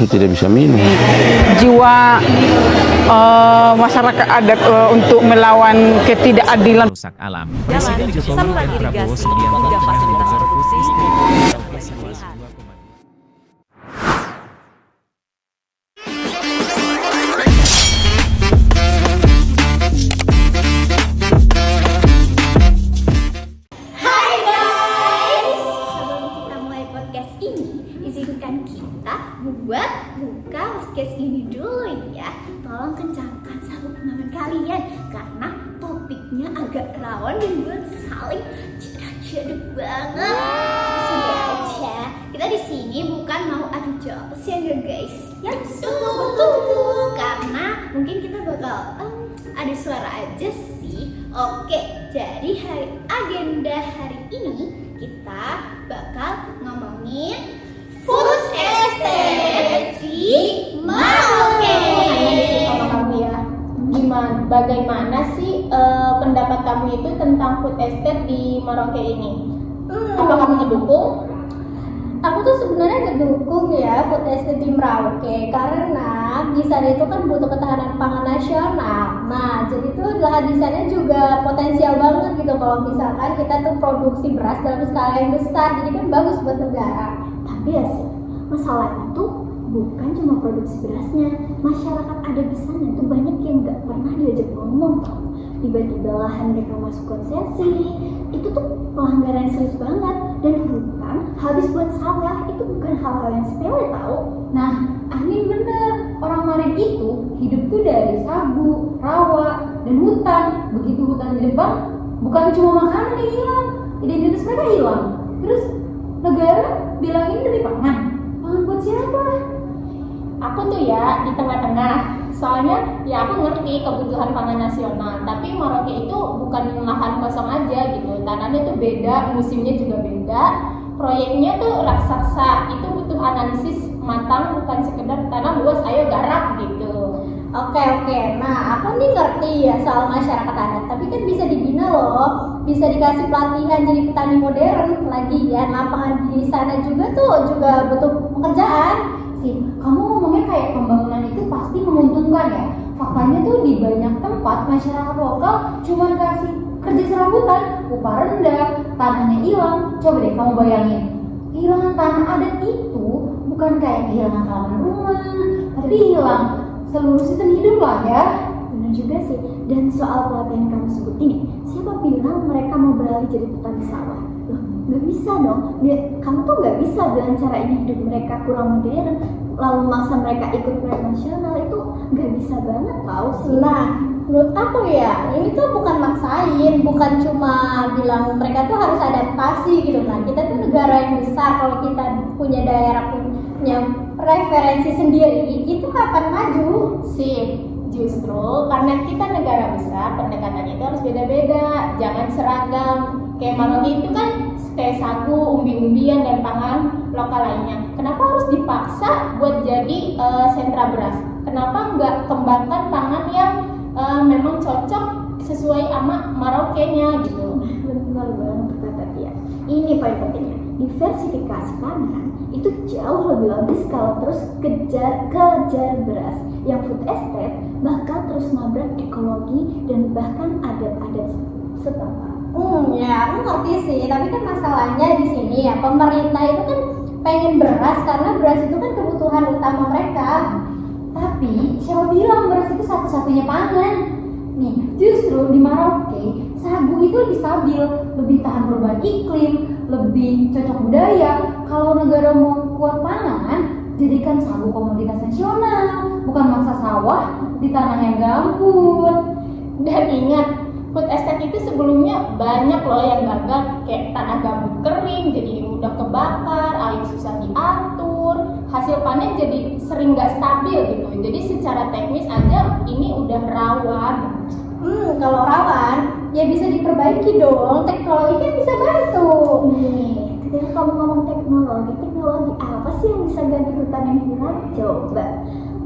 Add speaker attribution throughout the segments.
Speaker 1: Tidak bisa minum.
Speaker 2: Jiwa masyarakat adat untuk melawan ketidakadilan
Speaker 3: rusak alam.
Speaker 4: Jalan, saluran irigasi, hingga fasilitas reproduksi.
Speaker 5: Hai guys, sebelum kita mulai podcast ini, izinkan kita buat buka podcast ini dulu ya. Tolong kencangkan sabuk pengaman kalian karena topiknya agak rawan dan buat saling cedek banget. Santai aja. Kita di sini bukan mau adu jawab ya enggak guys? Ya betul. Karena mungkin kita bakal ada suara aja sih. Oke, jadi agenda hari ini kita bakal ngomongin food estate di Merauke.
Speaker 6: Sama kamu ya, bagaimana sih pendapat kamu itu tentang food estate di Merauke ini? Apa kamu ngedukung?
Speaker 7: Aku tuh sebenarnya ngedukung ya food estate di Merauke karena di sana itu kan butuh ketahanan pangan nasional. Nah, jadi tuh lahan di sana juga potensial banget gitu kalau misalkan kita tuh produksi beras dalam skala yang besar, jadi kan bagus buat negara.
Speaker 5: Tapi ya sih, masalahnya tuh bukan cuma produksi berasnya. Masyarakat ada di sana tuh banyak yang nggak pernah diajak ngomong tau. Tiba-tiba lahan mereka masuk konsesi, itu tuh pelanggaran yang serius banget. Dan hutan habis buat sawah, itu bukan hal-hal yang sepele tau.
Speaker 6: Nah, Anin bener, orang Marin itu hidup tuh dari sagu, rawa, dan hutan. Begitu hutan ditebang, bukan cuma makanan yang hilang, identitas mereka hilang. Terus negara bilangin demi pangan buat siapa? Aku tuh ya di tengah-tengah. Soalnya ya aku ngerti kebutuhan pangan nasional, tapi Merauke itu bukan lahan kosong aja gitu. Tanahnya tuh beda, musimnya juga beda. Proyeknya tuh raksasa, itu butuh analisis matang, bukan sekedar tanah luas ayo garap gitu.
Speaker 7: Oke. Nah, aku nih ngerti ya soal masyarakat adat, tapi kan bisa dibina loh. Bisa dikasih pelatihan jadi petani modern lagi ya. Lapangan di sana juga butuh pekerjaan.
Speaker 6: Sih, kamu ngomongnya kayak pembangunan itu pasti menguntungkan ya. Faktanya tuh di banyak tempat masyarakat lokal cuma kasih kerja serabutan, upah rendah, tanahnya hilang. Coba deh kamu bayangin, kehilangan tanah adat itu bukan kayak kehilangan halaman rumah, tapi hilang seluruh sistem hidup lah ya.
Speaker 5: Benar juga sih. Dan soal pelatihan kamu sebut ini, siapa bilang mereka mau beralih jadi petani sawah? Loh, nggak bisa dong. Kamu tuh nggak bisa bilang cara ini hidup mereka kurang modern, lalu maksa mereka ikut proyek nasional, itu nggak bisa banget tau sih.
Speaker 7: Nah, menurut aku ya, ini tuh bukan maksain, bukan cuma bilang mereka tuh harus adaptasi gitu. Nah, kita tuh negara yang besar, kalau kita punya daerah punya preferensi sendiri, itu kapan maju?
Speaker 6: Sih, justru karena kita negara besar, pendekatannya itu harus beda-beda, jangan seragam. Kayak Merauke itu kan kayak sagu, umbi-umbian, dan pangan lokal lainnya. Kenapa harus dipaksa buat jadi sentra beras? Kenapa nggak kembangkan pangan yang memang cocok sesuai sama Merauke-nya gitu?
Speaker 5: Benar banget kata dia. Ini poin pentingnya. Diversifikasi pangan itu jauh lebih logis kalau terus kejar beras. Yang food estate bakal terus nabrak ekologi dan bahkan adat-adat setempat.
Speaker 7: Ya, aku ngerti sih, tapi kan masalahnya di sini ya, pemerintah itu kan pengen beras karena beras itu kan kebutuhan utama mereka.
Speaker 6: Tapi siapa bilang beras itu satu-satunya pangan? Nih, justru di Merauke sagu itu lebih stabil, lebih tahan perubahan iklim, lebih cocok budaya. Kalau negara mau kuat pangan, jadikan sagu komoditas nasional, bukan maksa sawah di tanah yang gambut. Dan ingat, food estate itu sebelumnya banyak loh yang gagal, kayak tanah gambut kering jadi mudah kebakar, air susah diatur, hasil panen jadi sering gak stabil gitu. Jadi secara teknis aja ini udah rawan.
Speaker 7: Kalau rawan, ya bisa diperbaiki dong. Teknologi kan bisa bantu.
Speaker 5: Nih, ketika kamu ngomong teknologi apa sih yang bisa ganti hutan yang hilang? Coba.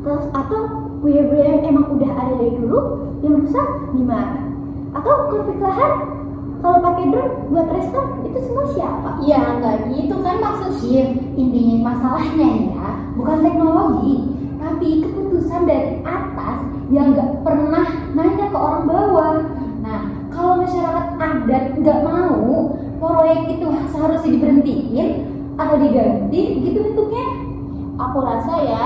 Speaker 5: Terus atau budaya-budaya yang emang udah ada dari dulu yang rusak gimana? Atau konflik lahan Kalau pakai drone buat restoran itu semua siapa?
Speaker 7: Ya nggak gitu kan maksudnya.
Speaker 6: Intinya masalahnya ya bukan teknologi, tapi keputusan dari atas yang nggak pernah nanya ke orang bawah. Nah, kalau masyarakat adat nggak mau proyek itu seharusnya diberhentiin atau diganti, gitu bentuknya.
Speaker 1: Aku rasa ya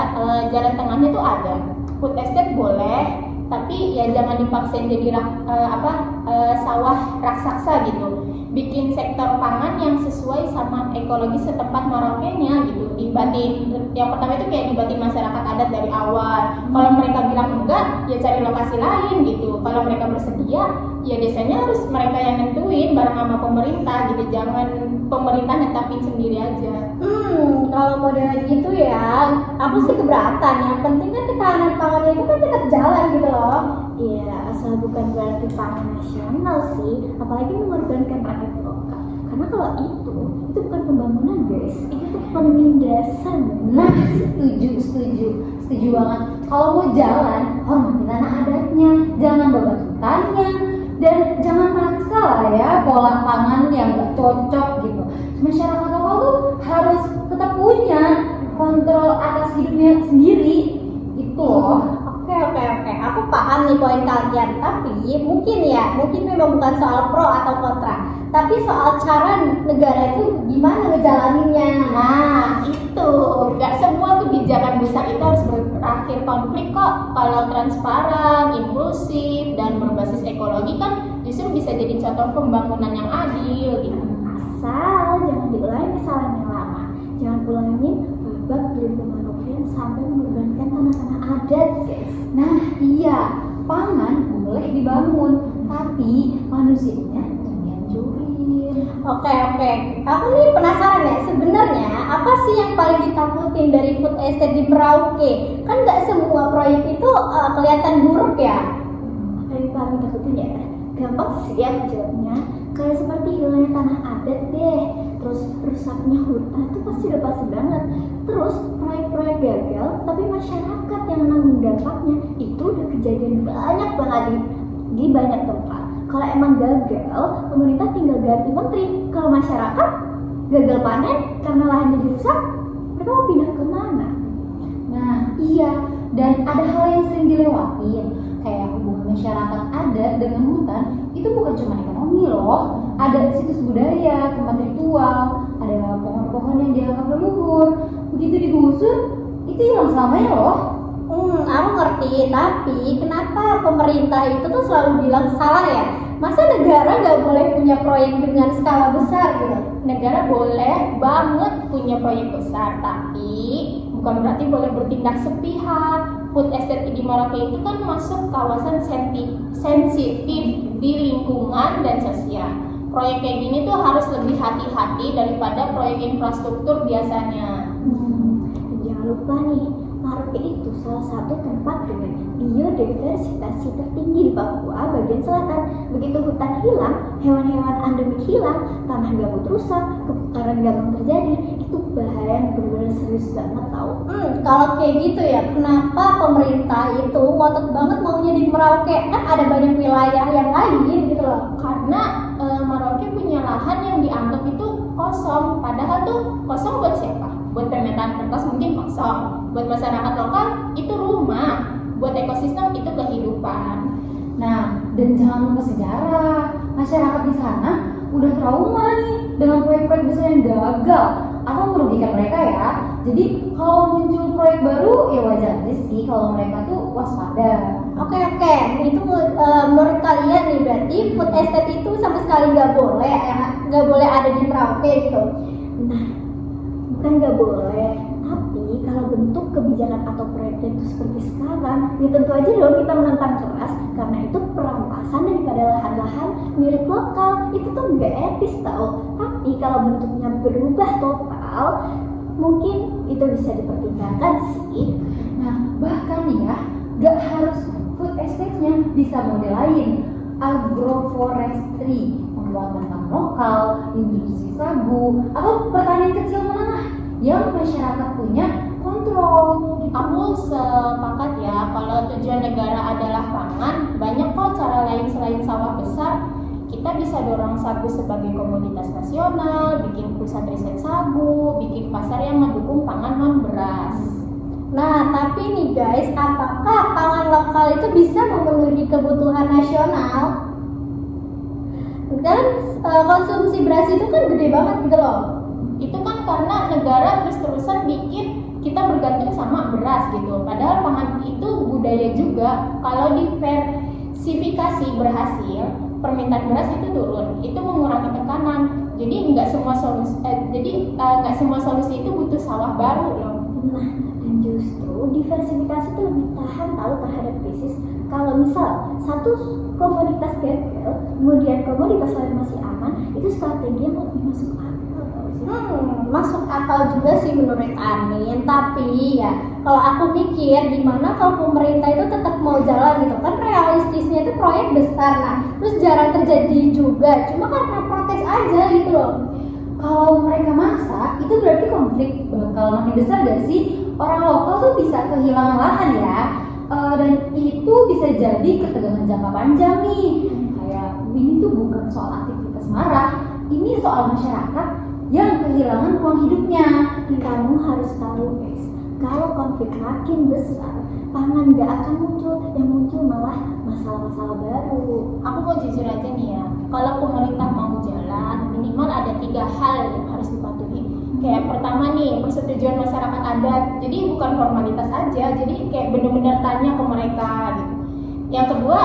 Speaker 1: jalan tengahnya tuh ada. Food estate boleh, tapi ya jangan dipaksain jadi sawah raksasa gitu. Bikin sektor pangan yang sesuai sama ekologi setempat Merauke-nya gitu. Libatin, yang pertama itu kayak libatin masyarakat adat dari awal. Kalau mereka bilang enggak, ya cari lokasi lain gitu. Kalau mereka bersedia, ya desanya harus mereka yang nentuin bareng sama pemerintah gitu. Jangan pemerintah netapin sendiri aja.
Speaker 7: Kalau model gitu ya, aku sih keberatan. Yang penting kan ketahanan pangannya itu kan tetap jalan gitu loh.
Speaker 5: Iya, asal bukan berarti pangan nasional sih, apalagi mengorbankan rakyat lokal. Karena kalau itu bukan pembangunan guys, itu tuh penindasan.
Speaker 6: Nah, setuju banget. Kalau mau jalan, hormati tanah adatnya, jangan babat hutannya, dan jangan maksa lah ya pola pangan yang gak cocok gitu. Masyarakat lokal tuh harus tetap punya kontrol atas hidupnya sendiri gitu loh.
Speaker 7: Oke. Aku paham nih poin kalian, tapi mungkin memang bukan soal pro atau kontra, tapi soal cara negara itu gimana ngejalaninnya.
Speaker 1: Nah, itu nggak semua kebijakan besar itu harus berakhir konflik kok. Kalau transparan, inklusif, dan berbasis ekologi kan justru bisa jadi contoh pembangunan yang adil gitu.
Speaker 5: Asal jangan diulangi kesalahan yang lama. Jangan ulangin babak belum pemanusiaan sampai mengorbankan tanah-tanah adat guys.
Speaker 6: Nah iya, pangan boleh dibangun, tapi manusianya jangan dihancurin.
Speaker 7: Oke. Aku nih penasaran ya, sebenarnya apa sih yang paling ditakutin dari food estate di Merauke? Kan nggak semua proyek itu kelihatan buruk ya.
Speaker 5: Dari paling takutin ya, gampang sih ya jawabnya. Kayak seperti hilangnya tanah adat deh, terus rusaknya hutan itu pasti udah pasti banget. Terus proyek-proyek gagal, tapi masyarakat yang nanggung dampaknya itu udah kejadian banyak banget di banyak tempat. Kalau emang gagal, pemerintah tinggal ganti menteri. Kalau masyarakat gagal panen karena lahannya dirusak, mereka mau pindah kemana?
Speaker 6: Nah iya, dan ada hal yang sering dilewatin, kayak hubungan masyarakat adat dengan hutan itu bukan cuma ekonomi loh. Ada situs budaya, tempat ritual, ada pohon-pohon yang dianggap leluhur. Begitu digusur, itu hilang selamanya loh.
Speaker 7: Aku ngerti, tapi kenapa pemerintah itu tuh selalu bilang salah ya? Masa negara nggak boleh punya proyek dengan skala besar gitu?
Speaker 1: Negara boleh banget punya proyek besar, tapi bukan berarti boleh bertindak sepihak. Food estate di Merauke itu kan masuk kawasan sensitif di lingkungan dan sosial. Proyek kayak gini tuh harus lebih hati-hati daripada proyek infrastruktur biasanya.
Speaker 5: Dan jangan lupa nih, Merauke itu salah satu tempat dengan biodiversitas tertinggi di Papua bagian selatan. Begitu hutan hilang, hewan-hewan endemik hilang, tanah gambut rusak, kebakaran gampang terjadi. Itu bahaya yang benar-benar serius banget tau.
Speaker 7: Kalau kayak gitu ya, kenapa pemerintah itu ngotot banget maunya di Merauke? Kan ada banyak wilayah yang lain gitu loh.
Speaker 1: Karena Merauke punya lahan yang dianggap itu kosong, padahal tuh kosong buat siapa? Buat pemetaan kertas mungkin kosong, buat masyarakat lokal itu rumah, buat ekosistem itu kehidupan.
Speaker 6: Nah, dan jangan lupa sejarah. Masyarakat di sana udah trauma nih dengan proyek-proyek besar yang gagal atau merugikan mereka ya. Jadi kalau muncul proyek baru ya wajar aja sih kalau mereka tuh waspada.
Speaker 7: Oke. Itu menurut kalian nih berarti food estate itu sama sekali nggak boleh ada di Merauke gitu.
Speaker 5: Nah, bukan nggak boleh, tapi kalau bentuk kebijakan atau proyeknya itu seperti sekarang, ya tentu aja dong kita menentang keras karena itu perampasan daripada lahan-lahan milik lokal. Itu tuh nggak etis tau. Tapi kalau bentuknya berubah total, mungkin itu bisa dipertimbangkan sih.
Speaker 6: Nah, bahkan ya gak harus food estate-nya, bisa model lain, agroforestry, pengelolaan tanah lokal, industri sagu, atau pertanian kecil menengah yang masyarakat punya kontrol.
Speaker 1: Aku sepakat ya, kalau tujuan negara adalah pangan, banyak kok cara lain selain sawah besar. kita bisa dorong sagu sebagai komoditas nasional, bikin pusat riset sagu, bikin pasar yang mendukung pangan non beras.
Speaker 7: Nah, tapi nih guys, apakah pangan lokal itu bisa memenuhi kebutuhan nasional? Dan konsumsi beras itu kan gede banget gitu loh.
Speaker 1: Itu kan karena negara terus-terusan bikin kita bergantung sama beras gitu. Padahal pangan itu budaya juga. Kalau diversifikasi berhasil, permintaan beras itu turun. Itu mengurangi tekanan. Jadi nggak semua solusi itu butuh sawah baru loh.
Speaker 5: Nah, dan justru diversifikasi itu lebih tahan tahu terhadap krisis. Kalau misal satu komoditas gagal, kemudian komoditas lain masih aman, itu strategi yang lebih masuk akal tau sih.
Speaker 7: Masuk akal juga sih menurut Anin. Tapi ya, kalau aku mikir gimana kalau pemerintah itu tetap mau jalan gitu kan, realistisnya itu proyek besar, nah terus jarang terjadi juga, cuma karena protes aja gitu loh.
Speaker 6: Kalau mereka maksa, itu berarti konflik bakal makin besar gak sih? Orang lokal tuh bisa kehilangan lahan ya, dan itu bisa jadi ketegangan jangka panjang nih. Kayak ini tuh bukan soal aktivitas marah, ini soal masyarakat yang kehilangan ruang hidupnya.
Speaker 5: Dan kamu harus tahu guys, kalau konflik makin besar, pangan gak akan muncul, yang muncul malah masalah-masalah baru.
Speaker 1: Aku mau jujur aja nih ya, kalau pemerintah mau jalan, minimal ada 3 hal yang harus dipatuhi. Kayak pertama nih, persetujuan masyarakat adat. Jadi bukan formalitas aja, jadi kayak bener-bener tanya ke mereka gitu. Yang kedua,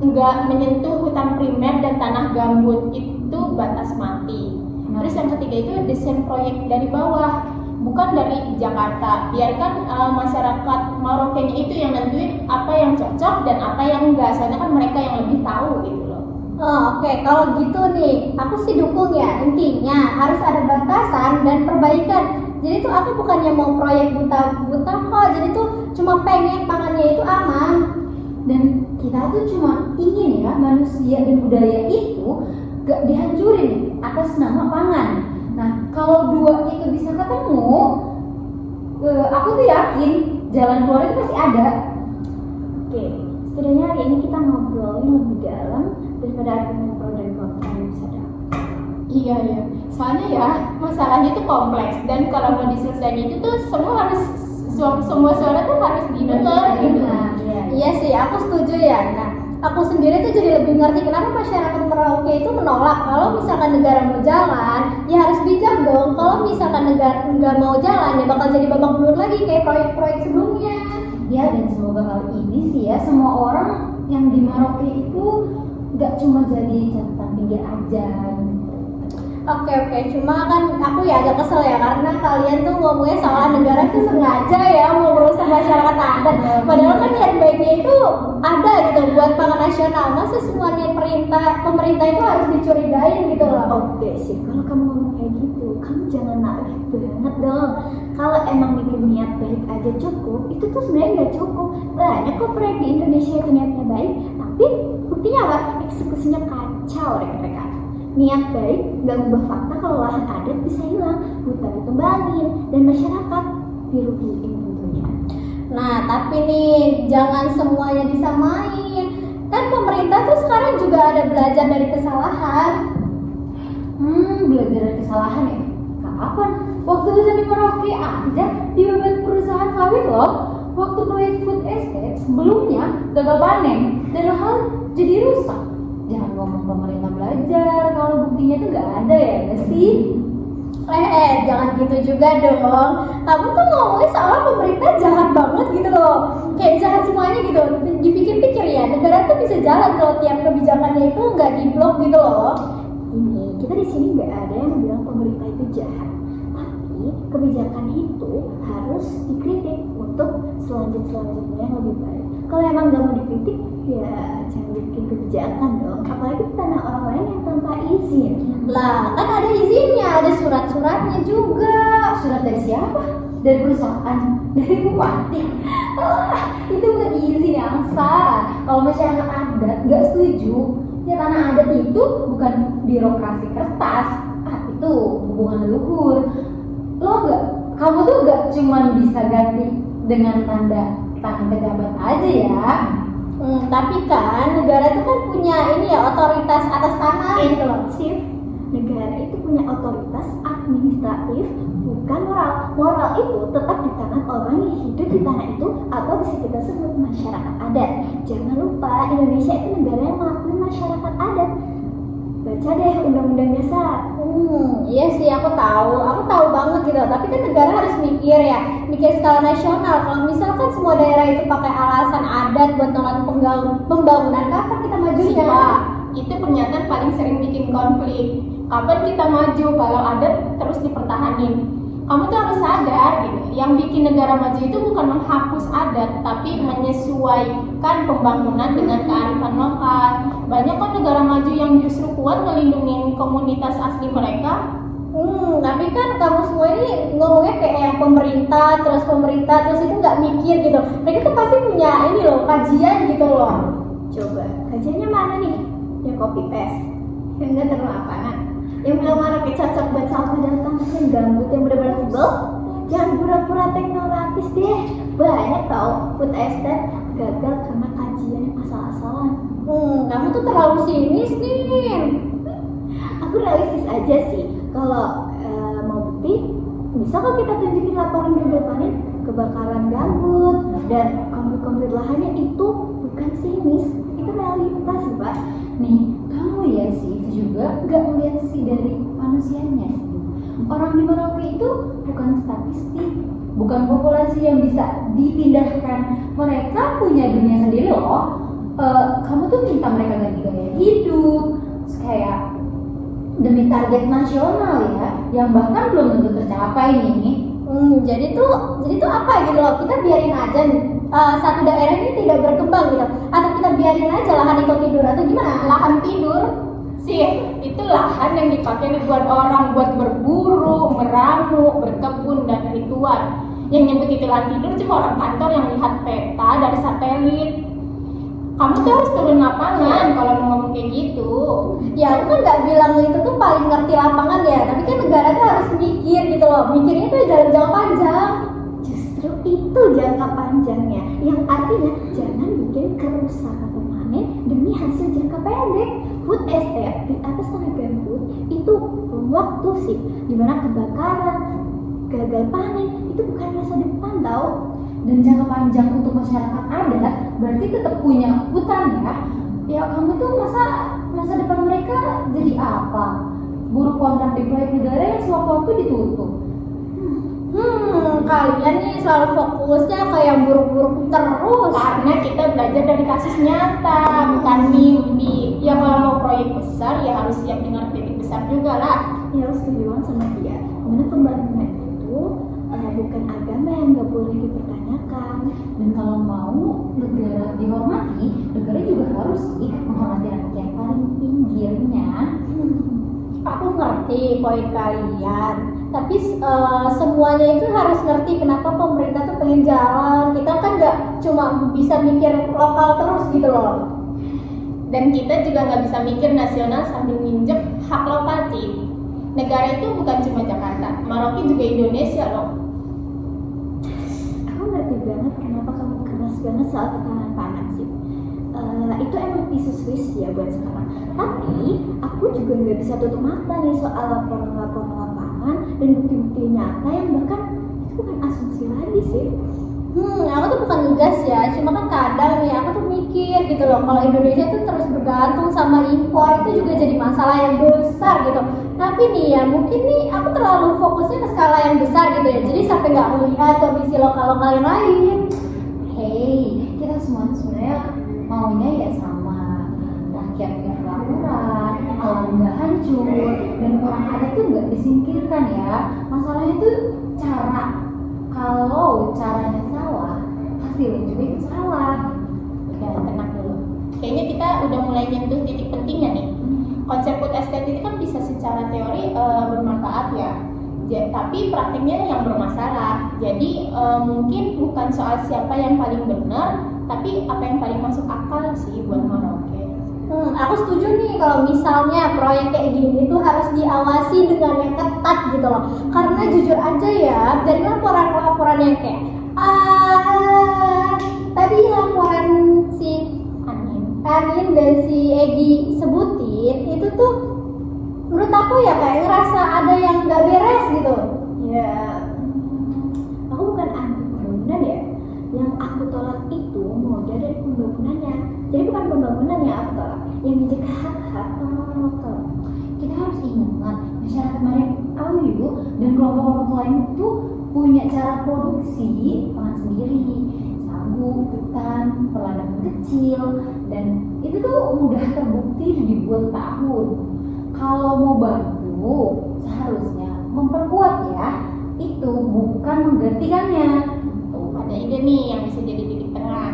Speaker 1: nggak menyentuh hutan primer dan tanah gambut, itu batas mati. Terus yang ketiga itu desain proyek dari bawah, bukan dari Jakarta. Biarkan masyarakat Marokenya itu yang nentuin apa yang cocok dan apa yang enggak, soalnya kan mereka yang lebih tahu gitu loh.
Speaker 7: Oke, kalau gitu nih, aku sih dukung ya. Intinya harus ada batasan dan perbaikan. Jadi tuh aku bukannya mau proyek buta kok. Jadi tuh cuma pengen pangannya itu aman.
Speaker 6: Dan kita tuh cuma ingin ya manusia dan budaya itu gak dihancurin atas nama pangan. Nah, kalau dua itu bisa ketemu, aku tuh yakin jalan keluar itu pasti ada.
Speaker 5: Oke, setidaknya hari ini kita ngobrolin lebih dalam daripada argumen pro dan kontra yang bisa dapat.
Speaker 1: Iya ya, soalnya ya masalahnya itu kompleks dan kalau mau diselesaikan itu tuh semua suara tuh harus didengar gitu.
Speaker 7: Iya sih, aku setuju ya. Nah, aku sendiri tuh jadi lebih ngerti kenapa masyarakat Merauke itu menolak. Kalau misalkan negara mau jalan, ya harus bijak dong. Kalau misalkan negara nggak mau jalan, ya bakal jadi babak belur lagi kayak proyek-proyek sebelumnya.
Speaker 6: Ya, dan semoga kali ini sih ya semua orang yang di Merauke itu gak cuma jadi catatan pinggir aja.
Speaker 7: Oke, cuma kan aku ya agak kesel ya karena kalian tuh ngomongnya soal negara tuh sengaja ya mau merusak masyarakat adat. Padahal kan niat baiknya itu ada gitu buat pangan nasional. Masa semua niat pemerintah itu harus dicurigain gitu loh.
Speaker 5: Oke sih, kalau kamu ngomong kayak gitu, kamu jangan naif banget dong. Kalau emang mikir niat baik aja cukup, itu tuh sebenarnya nggak cukup. Banyak kok proyek di Indonesia itu niatnya baik, tapi buktinya apa? Eksekusinya kacau rekan-rekan. Niat baik nggak ubah fakta kalau lahan adat bisa hilang, hutan ditumbangin, dan masyarakat dirugiin tentunya.
Speaker 7: Nah, tapi nih jangan semuanya disamain. Kan pemerintah tuh sekarang juga ada belajar dari kesalahan.
Speaker 6: Belajar dari kesalahan ya? Kapan? Waktu itu di Merauke aja dibeban perusahaan sawit loh. Waktu proyek food estate sebelumnya gagal panen dan hal jadi rusak. Jangan ngomong pemerintah belajar kalau buktinya tuh gak ada ya gak sih?
Speaker 7: Jangan gitu juga dong. Kamu tuh ngomongnya seolah pemerintah jahat banget gitu loh. Kayak jahat semuanya gitu. Dipikir-pikir ya, negara tuh bisa jalan kalau tiap kebijakannya itu nggak diblok gitu loh.
Speaker 5: Ini kita di sini nggak ada yang bilang pemerintah itu jahat, tapi kebijakan itu harus dikritik untuk selanjutnya yang lebih baik. Kalau emang nggak mau dikritik, ya jangan bikin kebijakan dong. Apalagi di tanah orang lain yang tanpa izin.
Speaker 7: Lah, kan ada izinnya, ada surat-suratnya juga.
Speaker 6: Surat dari siapa? Dari perusahaan? Dari bupati? Itu bukan izin yang sah. Kalau masyarakat adat nggak setuju, ya tanah adat itu bukan birokrasi kertas. Itu hubungan leluhur. Kamu tuh nggak cuma bisa ganti dengan tanda tangan pejabat aja ya.
Speaker 7: Tapi kan negara itu kan punya ini ya otoritas atas tanah gitu loh.
Speaker 5: Chief, negara itu punya otoritas administratif, bukan moral. Moral itu tetap di tangan orang yang hidup di tanah itu atau bisa kita sebut masyarakat adat. Jangan lupa Indonesia itu negara yang mengakui masyarakat adat. Baca deh Undang-Undang Dasar.
Speaker 7: Iya sih aku tahu banget gitu. Tapi kan negara harus mikir skala nasional. Kalau misalkan semua daerah itu pakai alasan adat buat nolak pembangunan, kapan kita majunya?
Speaker 1: Siva, itu pernyataan paling sering bikin konflik. Kapan kita maju kalau adat terus dipertahanin? Kamu tuh harus sadar gitu. Yang bikin negara maju itu bukan menghapus adat, tapi menyesuaikan pembangunan dengan kearifan lokal. Banyak kan negara maju yang justru kuat melindungi komunitas asli mereka.
Speaker 7: Tapi kan kamu semua ini ngomongnya kayak yang pemerintah terus itu nggak mikir gitu. Mereka tuh pasti punya ini loh kajian gitu loh.
Speaker 5: Coba, kajiannya mana nih? Yang copy paste, yang nggak terlalu lapangan, yang bilang mana cocok buat salto datang, yang gambut yang benar-benar tebel. Jangan pura-pura teknokratis deh. Banyak tau food estate gagal karena kajian yang asal-asalan.
Speaker 7: Kamu tuh terlalu sinis nih.
Speaker 5: Aku realistis aja sih. Kalau mau bukti, bisa kok kita tunjukin laporan gagal panen kebakaran gambut dan konflik-konflik lahannya itu bukan sinis, itu realitas sih Pak.
Speaker 6: Nih, kamu ya sih juga nggak melihat sisi dari manusianya sih. Orang di Merauke itu bukan statistik, bukan populasi yang bisa dipindahkan. Mereka punya dunia sendiri loh. Kamu tuh minta mereka ganti gaya hidup, terus kayak demi target nasional ya, yang bahkan belum tentu tercapai nih.
Speaker 7: Jadi tuh apa gitu loh, kita biarin aja nih satu daerah ini tidak berkembang gitu, atau kita biarin aja lahan itu tidur atau gimana?
Speaker 1: Lahan tidur sih, itu lahan yang dipakai ribuan orang buat berburu, meramu, berkebun dan ritual. Yang nyebut itu lahan tidur cuma orang kantor yang lihat peta dari satelit. Kamu tuh harus turun lapangan kalau mau ngomong kayak gitu.
Speaker 7: Ya aku kan nggak bilang itu tuh paling ngerti lapangan ya, tapi kan negara tuh harus mikir gitu loh, mikirnya tuh dalam jangka panjang.
Speaker 5: Justru itu jangka panjangnya, yang artinya jangan bikin kerusakan permanen demi hasil jangka pendek. Food estate di atas tanah gambut itu waktu sih, dimana kebakaran, gagal panen itu bukan masa depan tau.
Speaker 6: Dan jangka panjang untuk masyarakat adat berarti tetap punya hutan ya. Ya kamu tuh masa depan mereka jadi apa? Buruh kontrak di proyek negara yang sewaktu-waktu ditutup.
Speaker 7: Kalian nih selalu fokusnya ke yang buruk-buruk terus.
Speaker 1: Karena kita belajar dari kasus nyata, bukan mimpi. Ya kalau mau proyek besar ya harus siap dengar kritik besar juga lah.
Speaker 5: Ya harus setuju banget sama dia. Dimana pembangunan itu bukan agama yang nggak boleh dipertanyakan.
Speaker 6: Dan kalau mau negara dihormati, negara juga harus sih menghormati rakyat yang paling pinggirnya.
Speaker 7: Aku ngerti poin kalian, tapi semuanya itu harus ngerti kenapa pemerintah tuh pengen jalan. Kita kan nggak cuma bisa mikir lokal terus gitu loh.
Speaker 1: Dan kita juga nggak bisa mikir nasional sambil nginjek hak lokal sih. Negara itu bukan cuma Jakarta, Merauke juga Indonesia loh.
Speaker 5: Aku ngerti banget kenapa kamu keras banget soal ketahanan pangan sih. Itu emang isu Swiss ya buat sekarang. Tapi aku juga nggak bisa tutup mata nih soal laporan-laporan lapangan dan bukti-bukti nyata yang bahkan itu bukan asumsi lagi sih.
Speaker 7: Aku tuh bukan ngegas ya, cuma kan kadang nih aku tuh mikir gitu loh, kalau Indonesia tuh terus bergantung sama impor itu juga jadi masalah yang besar gitu. Tapi nih ya mungkin nih aku terlalu fokusnya ke skala yang besar gitu ya, jadi sampai nggak melihat kondisi lokal-lokal yang lain.
Speaker 6: Hey, kita semua sebenarnya maunya ya sama, rakyat yang kelaparan, alam nggak hancur, dan orang adat tuh nggak disingkirkan ya. Masalahnya tuh cara. Kalau caranya salah, hasilnya juga itu salah.
Speaker 1: Ya tenang dulu. Kayaknya kita udah mulai nyentuh titik pentingnya nih. Konsep food estate itu kan bisa secara teori bermanfaat ya. Tapi praktiknya yang bermasalah. Jadi mungkin bukan soal siapa yang paling benar, tapi apa yang paling masuk akal sih buat Merauke.
Speaker 7: Aku setuju nih kalau misalnya proyek kayak gini tuh harus diawasi dengan yang ketat gitu loh. Karena jujur aja ya, dari laporan-laporan yang kayak tadi laporan si Anin dan si Egi sebutin itu tuh menurut aku ya kayak ngerasa ada yang nggak beres gitu.
Speaker 5: Ya, aku bukan anti pembangunan ya. Yang aku tolak itu modal dari pembangunannya. Jadi bukan pembangunannya aku tolak, yang menjaga hak-hak orang lokal.
Speaker 6: Kita harus ingat masyarakat Marawi dan kelompok-kelompok lain itu punya cara produksi pangan sendiri, sagu, hutan, perladanan kecil, dan itu tuh mudah terbukti ribuan tahun. Kalau mau bantu, seharusnya memperkuat ya, itu bukan menggantikannya.
Speaker 1: Tuh, ada ide nih yang bisa jadi titik tengah.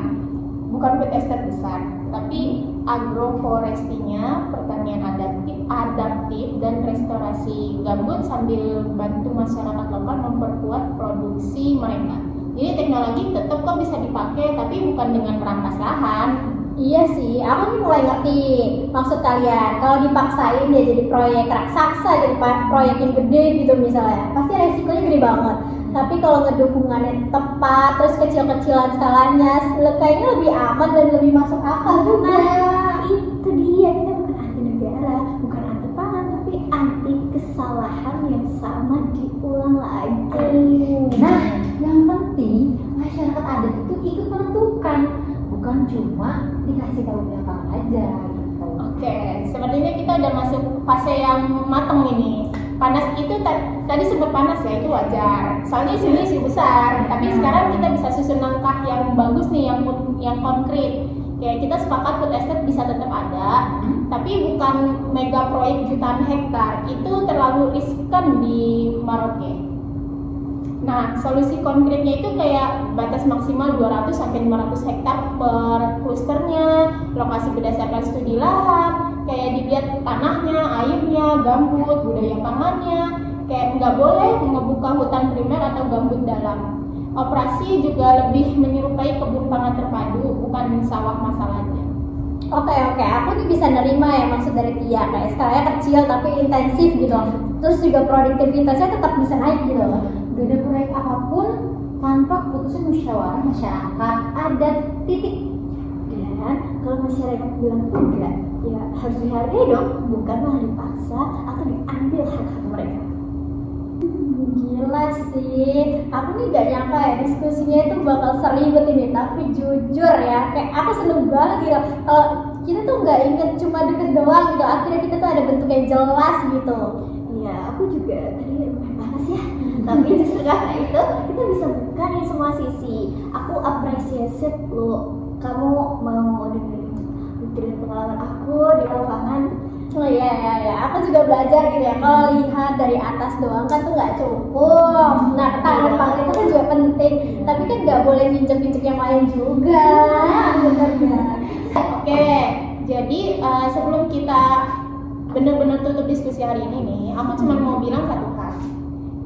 Speaker 1: Bukan food estate besar, tapi agroforestinya, pertanian adaptif dan restorasi gambut sambil bantu masyarakat lokal memperkuat produksi mereka. Jadi teknologi tetap kok bisa dipakai, tapi bukan dengan merampas lahan.
Speaker 7: Iya sih, aku nih mulai ngerti maksud kalian. Kalau dipaksain dia jadi proyek raksasa, jadi proyek yang gede gitu misalnya, pasti resikonya gede banget. Tapi kalau ngedukungannya tepat, terus kecil-kecilan skalanya, kayaknya lebih aman dan lebih masuk akal juga.
Speaker 5: Nah, itu dia, kita bukan anti negara, bukan anti pangan, tapi anti kesalahan yang sama diulang lagi.
Speaker 6: Nah, yang penting masyarakat adat itu ikut menentukan, bukan cuma dikasih tahu belakang aja gitu.
Speaker 1: Oke, sepertinya kita udah masuk fase yang matang ini. Panas itu tadi sempat panas ya, itu wajar. Soalnya sini sih besar, tapi sekarang kita bisa susun langkah yang bagus nih, yang konkret. Kayak kita sepakat food estate bisa tetap ada, tapi bukan mega proyek jutaan hektar. Itu terlalu riskan di Merauke. Nah, solusi konkretnya itu kayak batas maksimal 200 sampai 500 hektar per klusternya, lokasi berdasarkan studi lahan, kayak dilihat tanahnya, airnya, gambut, budaya pangannya, kayak nggak boleh ngebuka hutan primer atau gambut dalam. Operasi juga lebih menyerupai kebun pangan terpadu, bukan sawah masalahnya.
Speaker 7: Oke, aku nih bisa nerima ya maksud dari Tia, kayak skalanya kecil tapi intensif gitu. Terus juga produktivitasnya tetap bisa naik gitu.
Speaker 6: Gak ada proyek apapun tanpa keputusan musyawarah masyarakat adat, titik.
Speaker 5: Dan kalau masyarakat bilang enggak, ya harus dihargai dong, bukan malah dipaksa atau diambil hak-hak mereka.
Speaker 7: Gila sih, aku nih gak nyangka ya diskusinya itu bakal seribet ini. Tapi jujur ya, kayak aku seneng banget gitu. Kalau kita tuh gak inget cuma deket doang gitu, akhirnya kita tuh ada bentuk yang jelas gitu.
Speaker 5: Iya, aku juga tadi lumayan panas ya. Tapi justru karena itu kita bisa buka nih semua sisi. Aku apresiasi lo, kamu mau dengerin pengalaman aku di lapangan.
Speaker 7: Oh iya, aku juga belajar gitu ya. Kalau lihat dari atas doang kan tuh nggak cukup. Nah, ketahanan pangan itu kan juga penting. Tapi kan nggak boleh nginjek-nginjek yang lain juga. Bener nggak?
Speaker 1: Oke, jadi sebelum kita benar-benar tutup diskusi hari ini nih, aku cuma mau bilang satu hal.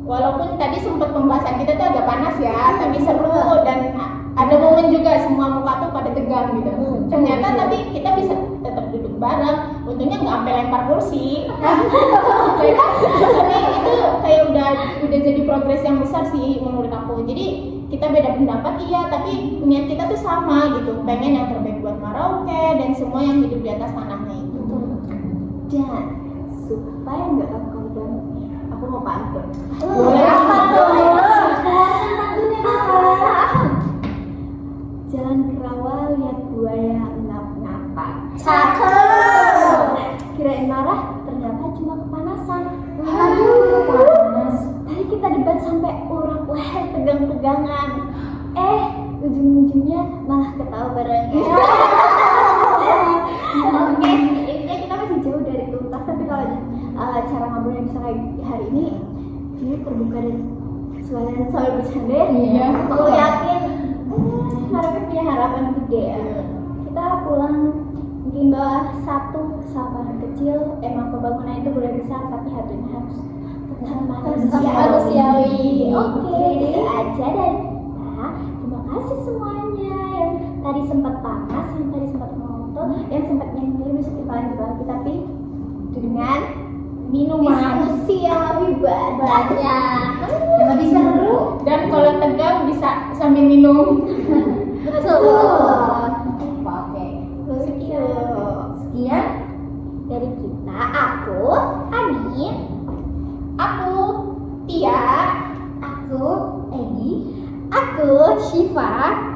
Speaker 1: Walaupun tadi sempat pembahasan kita tuh agak panas ya, tapi seru dan ada momen juga semua muka tuh pada tegang gitu. Ternyata tapi kita bisa tetap duduk bareng. Untungnya nggak sampai lempar kursi. Tapi itu kayak udah jadi progres yang besar sih menurut aku. Jadi kita beda pendapat iya, tapi niat kita tuh sama gitu. Pengen yang terbaik buat Merauke dan semua yang hidup di atas tanahnya itu.
Speaker 5: Dan supaya nggak kamu banget nih, aku mau pantun.
Speaker 1: Boleh.
Speaker 5: Apa tuh? Pantunnya apa? Jalan ke rawa lihat buaya ngap-ngapan.
Speaker 7: Cakep.
Speaker 5: Kirain marah, ternyata cuma kepanasan.
Speaker 6: Aduh, panas.
Speaker 5: Tadi kita debat sampai urat leher tegang-tegangan. Ujung-ujungnya malah ketawa bareng. Oke, intinya kita masih jauh dari tuntas. Tapi kalau cara ngobrolnya bisa kayak hari ini, dia terbuka dan sekalian sambil bercanda.
Speaker 6: Iya.
Speaker 5: Aku yakin mereka punya harapan gede ya. Kita pulang mungkin bawa satu kesalahan kecil. Emang pembangunan itu boleh besar, tapi hatinya harus tetap manusiawi. Oke, itu aja dari kita. Terima kasih semuanya yang tadi sempat panas, yang tadi sempat nonton, yang sempat nyanyi bisa dilanjut lagi, tapi dengan diskusi yang lebih banyak.
Speaker 6: Yang lebih seru.
Speaker 1: Dan kalau tegang bisa sambil minum.
Speaker 5: Betul.
Speaker 6: Oke.
Speaker 5: Sekian.
Speaker 7: Aku Syifa